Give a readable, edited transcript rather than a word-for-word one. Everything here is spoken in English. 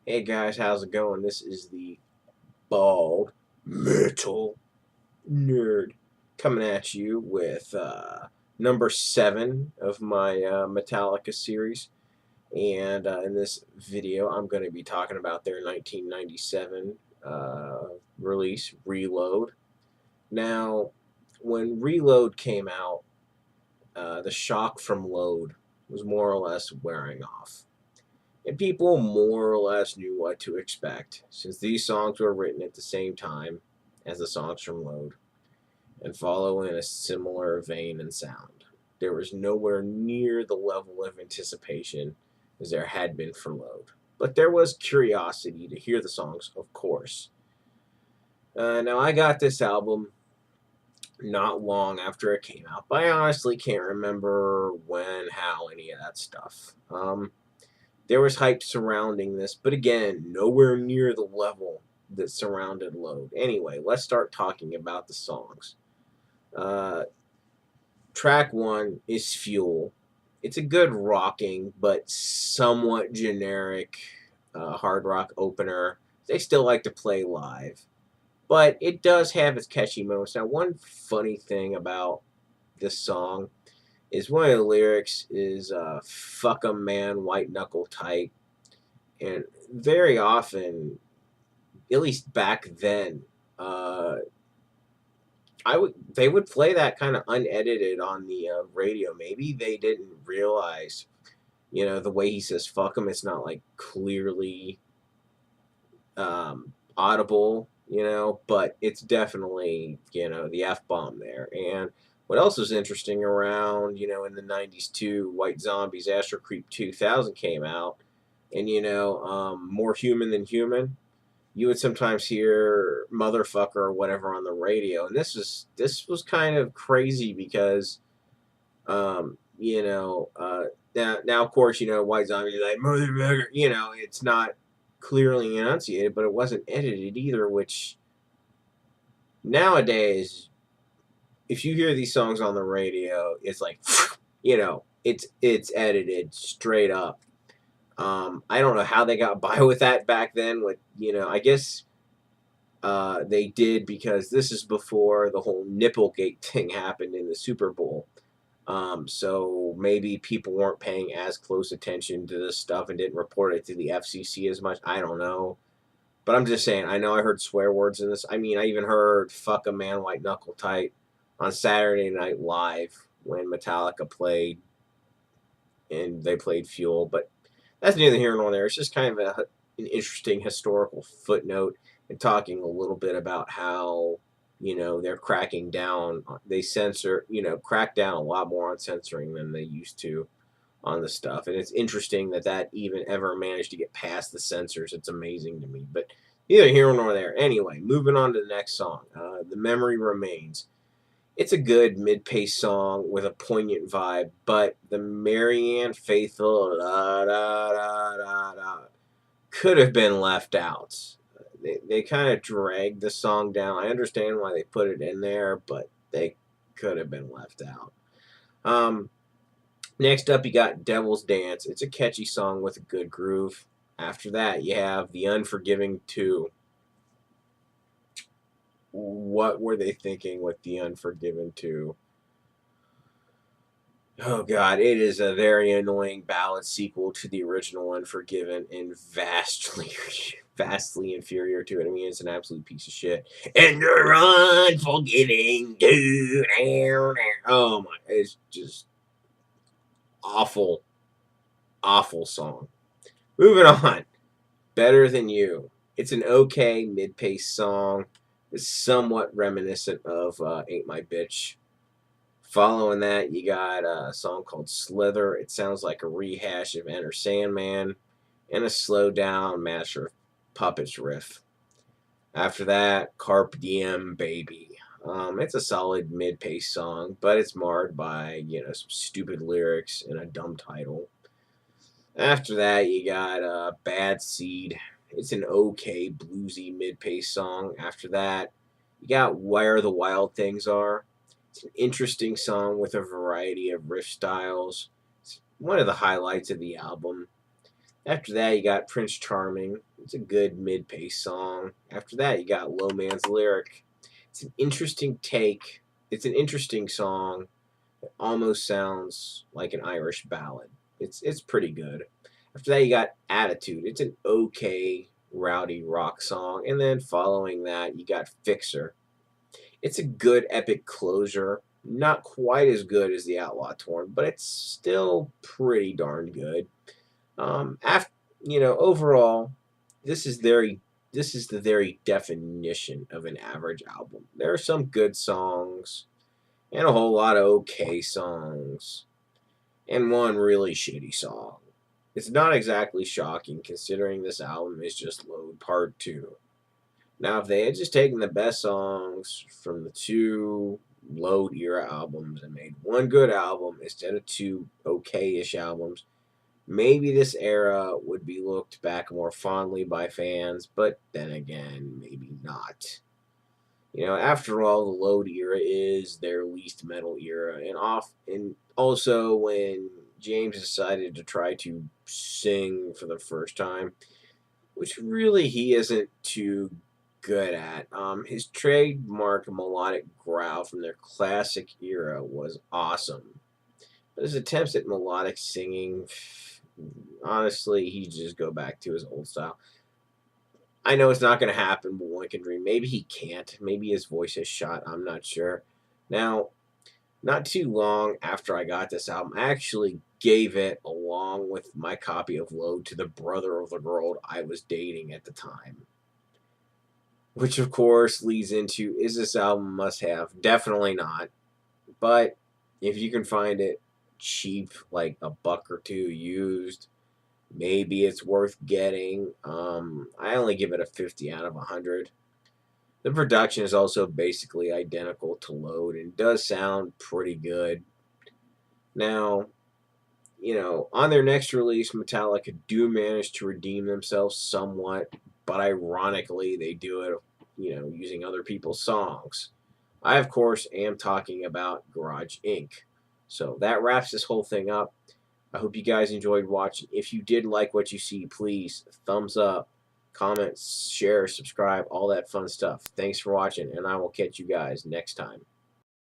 Hey guys, how's it going? This is the Bald Metal Nerd coming at you with number 7 of my Metallica series. And in this video, I'm going to be talking about their 1997 release, Reload. Now, when Reload came out, the shock from Load was more or less wearing off. And people more or less knew what to expect, since these songs were written at the same time as the songs from Load and follow in a similar vein and sound. There was nowhere near the level of anticipation as there had been for Load. But there was curiosity to hear the songs, of course. Now, I got this album not long after it came out, but I honestly can't remember when, how, any of that stuff. There was hype surrounding this, but again, nowhere near the level that surrounded Load. Anyway, let's start talking about the songs. Uh, Track 1 is Fuel. It's a good rocking, but somewhat generic hard rock opener. They still like to play live, but it does have its catchy moments. Now, one funny thing about this song is one of the lyrics is "fuck 'em man, white knuckle tight," and very often, at least back then, uh, they would play that kind of unedited on the radio. Maybe they didn't realize, the way he says "fuck 'em," it's not like clearly audible, but it's definitely the f bomb there. And what else was interesting around, in the '90s too? White Zombies, Astro Creep 2000 came out, and More Human Than Human. You would sometimes hear motherfucker or whatever on the radio, and this was kind of crazy because now of course White Zombie like motherfucker, it's not clearly enunciated, but it wasn't edited either, which nowadays if you hear these songs on the radio, it's like it's edited straight up. I don't know how they got by with that back then. With I guess they did because this is before the whole Nipplegate thing happened in the Super Bowl. So maybe people weren't paying as close attention to this stuff and didn't report it to the FCC as much. I don't know. But I'm just saying, I know I heard swear words in this. I mean, I even heard "fuck a man, white knuckle tight" on Saturday Night Live when Metallica played and they played Fuel. But that's neither here nor there. It's just kind of an interesting historical footnote and talking a little bit about how they're cracking down. They crack down a lot more on censoring than they used to on the stuff. And it's interesting that even ever managed to get past the censors. It's amazing to me. But neither here nor there. Anyway, moving on to the next song. The Memory Remains. It's a good mid-paced song with a poignant vibe, but the Marianne Faithful da, da, da, da, da, could have been left out. They kind of dragged the song down. I understand why they put it in there, but they could have been left out. Next up, you got Devil's Dance. It's a catchy song with a good groove. After that, you have The Unforgiving 2. What were they thinking with The Unforgiven 2? Oh god, it is a very annoying ballad sequel to the original Unforgiven and vastly inferior to it. I mean, it's an absolute piece of shit. And you're unforgiving, dude. Oh my, it's just awful, awful song. Moving on. Better Than You. It's an okay mid-paced song. It's somewhat reminiscent of Ain't My Bitch. Following that, you got a song called Slither. It sounds like a rehash of Enter Sandman and a slowed down Master of Puppets riff. After that, Carpe Diem Baby. It's a solid mid-paced song, but it's marred by, some stupid lyrics and a dumb title. After that, you got Bad Seed. It's an okay bluesy mid-paced song. After that, you got Where the Wild Things Are. It's an interesting song with a variety of riff styles. It's one of the highlights of the album. After that, you got Prince Charming. It's a good mid-pace song. After that, you got Low Man's Lyric. It's an interesting take. It's an interesting song. It almost sounds like an Irish ballad. It's pretty good. After that, you got Attitude. It's an okay rowdy rock song. And then following that, you got Fixer. It's a good epic closure. Not quite as good as the Outlaw Torn, but it's still pretty darn good. After overall, this is very this is the very definition of an average album. There are some good songs and a whole lot of okay songs and one really shitty song. It's not exactly shocking considering this album is just Load Part 2. Now, if they had just taken the best songs from the two Load era albums and made one good album instead of two okay-ish albums, maybe this era would be looked back more fondly by fans, but then again, maybe not. After all, the Load era is their least metal era, and also when James decided to try to sing for the first time, which really he isn't too good at. His trademark melodic growl from their classic era was awesome. But his attempts at melodic singing, honestly, he just go back to his old style. I know it's not going to happen, but one can dream. Maybe he can't. Maybe his voice is shot. I'm not sure. Now, not too long after I got this album, I actually gave it along with my copy of Load to the brother of the girl I was dating at the time. Which, of course, leads into, is this album must have? Definitely not. But if you can find it cheap, like a buck or two used, maybe it's worth getting. I only give it a 50 out of 100. The production is also basically identical to Load and does sound pretty good. Now, on their next release, Metallica do manage to redeem themselves somewhat, but ironically, they do it, using other people's songs. I, of course, am talking about Garage Inc. So that wraps this whole thing up. I hope you guys enjoyed watching. If you did like what you see, please thumbs up, comment, share, subscribe, all that fun stuff. Thanks for watching, and I will catch you guys next time.